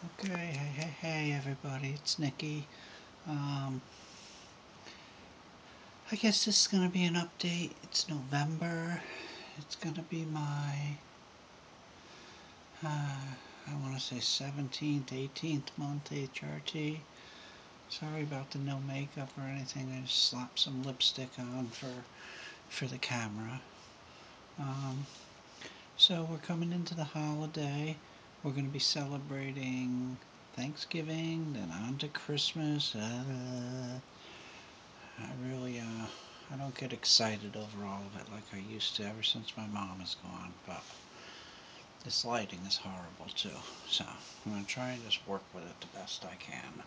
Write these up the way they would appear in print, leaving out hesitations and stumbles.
Okay, hey everybody, it's Nikki. Um, I guess this is gonna be an update. It's November. It's gonna be my, I wanna say 17th, 18th month HRT. Sorry about the no makeup or anything. I just slapped some lipstick on for the camera. Um, so we're coming into the holiday. We're gonna be celebrating Thanksgiving, then on to Christmas. I don't get excited over all of it like I used to ever since my mom is gone, but this lighting is horrible too, so I'm going to try and just work with it the best I can.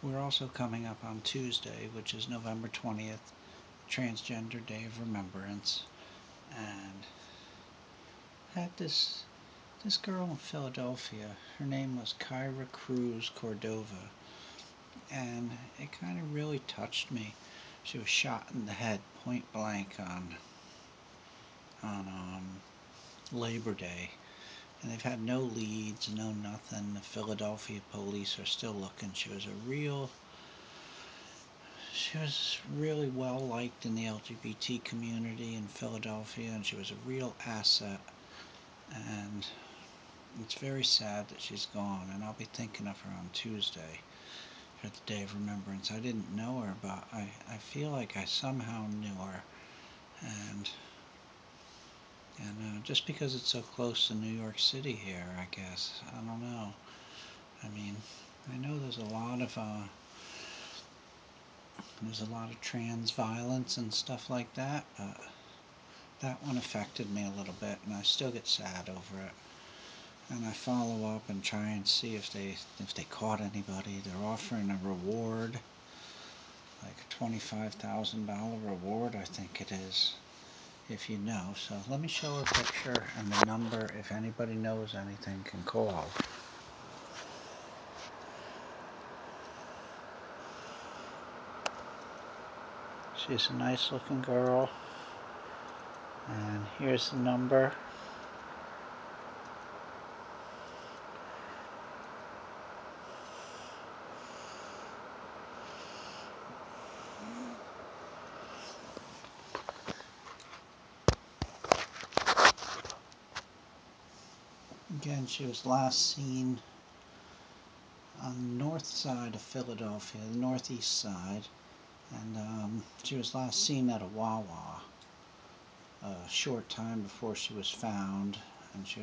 We're also coming up on Tuesday, which is November 20th, Transgender Day of Remembrance, and I had this girl in Philadelphia. Her name was Kyra Kruz Cordova, and it kind of really touched me. She was shot in the head point blank on Labor Day, and they've had no leads, no nothing. The Philadelphia police are still looking. She was really well liked in the LGBT community in Philadelphia, and she was a real asset. And it's very sad that she's gone, and I'll be thinking of her on Tuesday for the Day of Remembrance. I didn't know her, but I feel like I somehow knew her, and just because it's so close to New York City here, I guess. I don't know. I mean, I know there's a lot of trans violence and stuff like that, but that one affected me a little bit, and I still get sad over it. And I follow up and try and see if they caught anybody. They're offering a reward, like a $25,000 reward, I think it is, if you know. So let me show a picture and the number. If anybody knows anything, can call. She's a nice looking girl, and here's the number. Again, she was last seen on the north side of Philadelphia, the northeast side, and she was last seen at a Wawa a short time before she was found, and she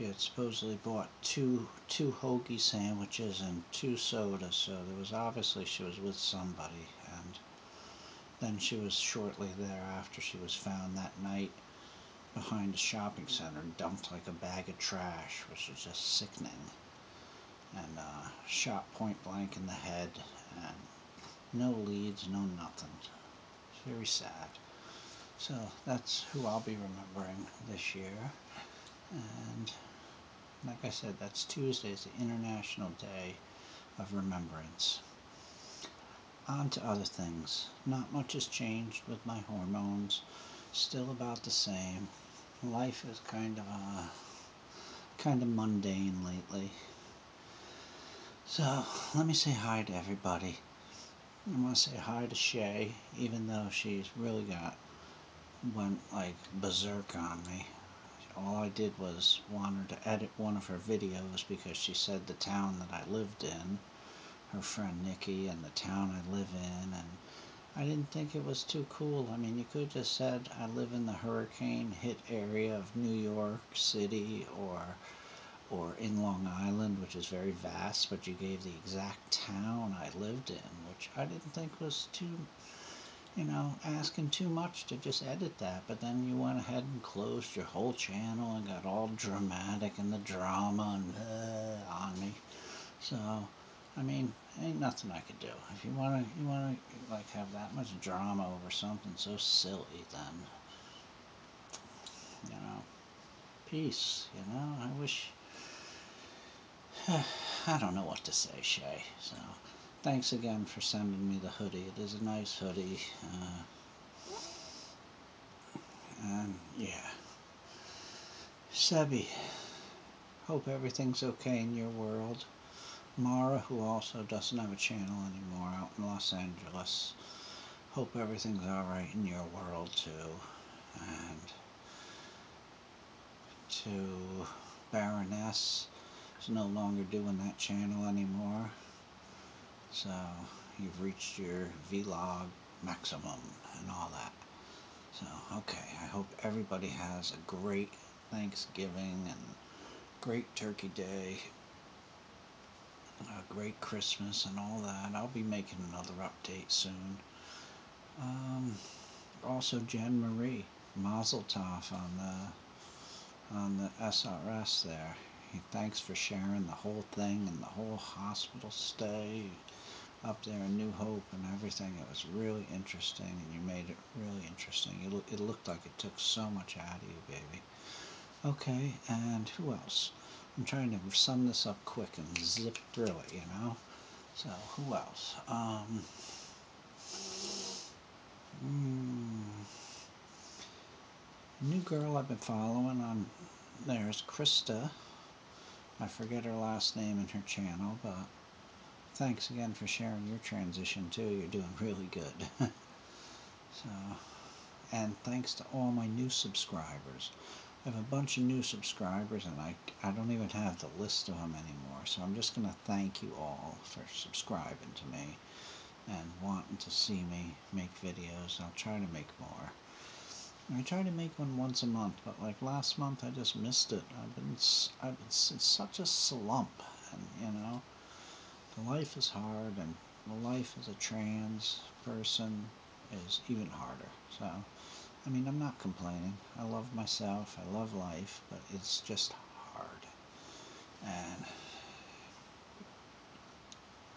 had supposedly bought two hoagie sandwiches and two sodas, so there was obviously she was with somebody. And then she was shortly thereafter she was found that night behind a shopping center, dumped like a bag of trash, which was just sickening, and shot point blank in the head, and no leads, no nothing. It's very sad. So that's who I'll be remembering this year. And like I said, that's Tuesday, it's the International Day of Remembrance. On to other things. Not much has changed with my hormones. Still about the same. Life is kind of mundane lately. So let me say hi to everybody. I want to say hi to Shay, even though she's really went like berserk on me. All I did was want her to edit one of her videos because she said the town that I lived in, her friend Nikki, and the town I live in, and I didn't think it was too cool. I mean, you could have just said I live in the hurricane hit area of New York City, or in Long Island, which is very vast, but you gave the exact town I lived in, which I didn't think was asking too much to just edit that. But then you went ahead and closed your whole channel and got all dramatic and the drama and on me. So, I mean, ain't nothing I could do. If you wanna like have that much drama over something so silly, then peace. I wish. I don't know what to say, Shay. So, thanks again for sending me the hoodie. It is a nice hoodie. And yeah. Sebi, hope everything's okay in your world. Mara, who also doesn't have a channel anymore out in Los Angeles, hope everything's alright in your world too. And to Baroness, is no longer doing that channel anymore. So you've reached your vlog maximum and all that. So, okay, I hope everybody has a great Thanksgiving and great Turkey Day, a great Christmas and all that. I'll be making another update soon. Also, Jen Marie, Mazel Tov on the SRS there. Thanks for sharing the whole thing and the whole hospital stay up there in New Hope and everything. It was really interesting, and you made it really interesting. It looked like it took so much out of you, baby. Okay, and who else? I'm trying to sum this up quick and zip through it, you know? So, who else? New girl I've been following on there is Krista. I forget her last name in her channel, but thanks again for sharing your transition too. You're doing really good. So, and thanks to all my new subscribers. I have a bunch of new subscribers, and I don't even have the list of them anymore. So I'm just going to thank you all for subscribing to me and wanting to see me make videos. I'll try to make more. I try to make one once a month, but like last month I just missed it. I've been in such a slump, and you know, the life is hard, and the life as a trans person is even harder. So, I mean, I'm not complaining. I love myself, I love life, but it's just hard. And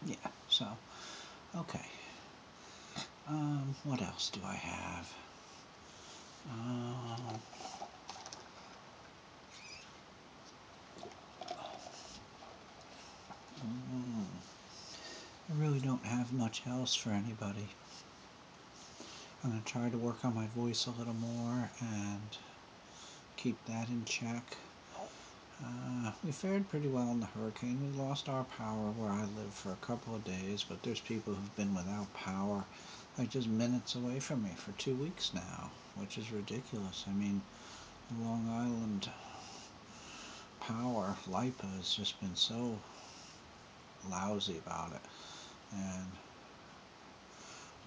yeah, so okay. What else do I have? I really don't have much else for anybody. I'm going to try to work on my voice a little more and keep that in check. We fared pretty well in the hurricane. We lost our power where I live for a couple of days, but there's people who've been without power like just minutes away from me for 2 weeks now, which is ridiculous. I mean, Long Island power, LIPA, has just been so lousy about it. And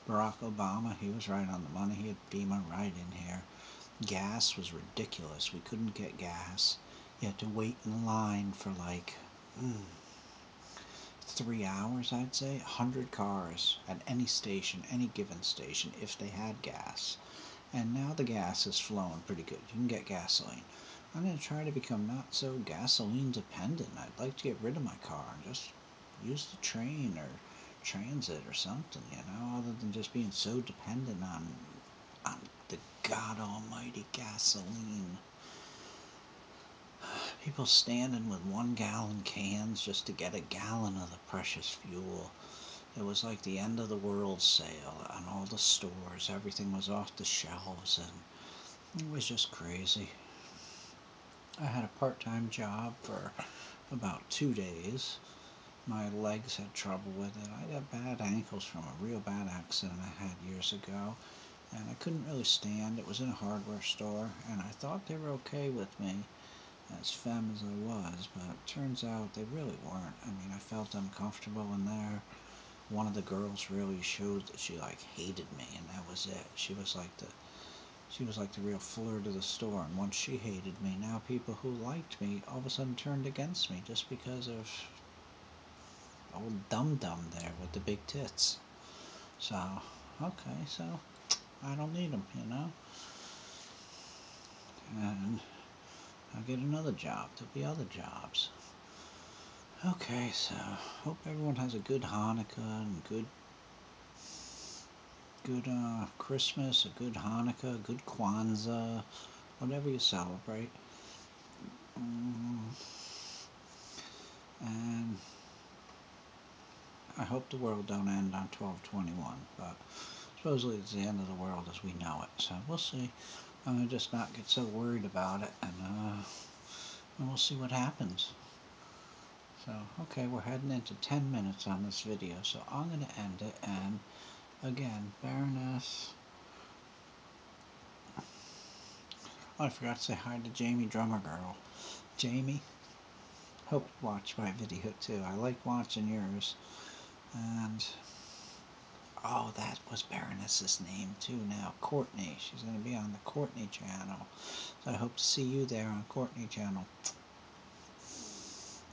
Barack Obama, he was right on the money. He had FEMA right in here. Gas was ridiculous. We couldn't get gas. You had to wait in line for like 3 hours, I'd say. 100 cars at any station, any given station, if they had gas. And now the gas has flown pretty good. You can get gasoline. I'm going to try to become not so gasoline dependent. I'd like to get rid of my car and just use the train or transit or something, you know, other than just being so dependent on the God almighty gasoline. People standing with 1-gallon cans just to get a gallon of the precious fuel. It was like the end of the world sale on all the stores. Everything was off the shelves, and it was just crazy. I had a part-time job for about 2 days. My legs had trouble with it. I got bad ankles from a real bad accident I had years ago, and I couldn't really stand. It was in a hardware store, and I thought they were okay with me, as femme as I was, but it turns out they really weren't. I mean, I felt uncomfortable in there. One of the girls really showed that she like hated me, and that was it. She was like the real flirt of the store, and once she hated me, now people who liked me all of a sudden turned against me just because of old dum-dum there with the big tits. So, okay, so I don't need them, you know? And I'll get another job. There'll be other jobs. Okay, so hope everyone has a good Hanukkah and good Christmas, a good Hanukkah, a good Kwanzaa, whatever you celebrate. And I hope the world don't end on 12/21, but supposedly it's the end of the world as we know it, so we'll see. I'm gonna just not get so worried about it, and and we'll see what happens. So, okay, we're heading into 10 minutes on this video, so I'm going to end it. And again, Baroness. Oh, I forgot to say hi to Jamie Drummer Girl. Jamie, hope you watch my video too. I like watching yours. And oh, that was Baroness's name too now. Courtney. She's going to be on the Courtney channel. So I hope to see you there on Courtney channel.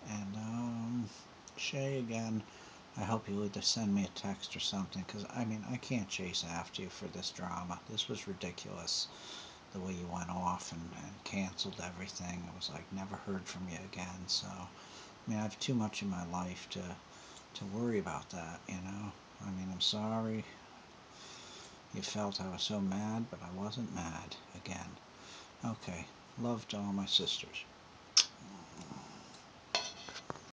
And Shay, again, I hope you'll either send me a text or something, because I mean, I can't chase after you for this drama. This was ridiculous, the way you went off and canceled everything. It was like, never heard from you again. So I mean, I have too much in my life to worry about that, you know. I mean, I'm sorry you felt I was so mad, but I wasn't mad again. Okay, love to all my sisters.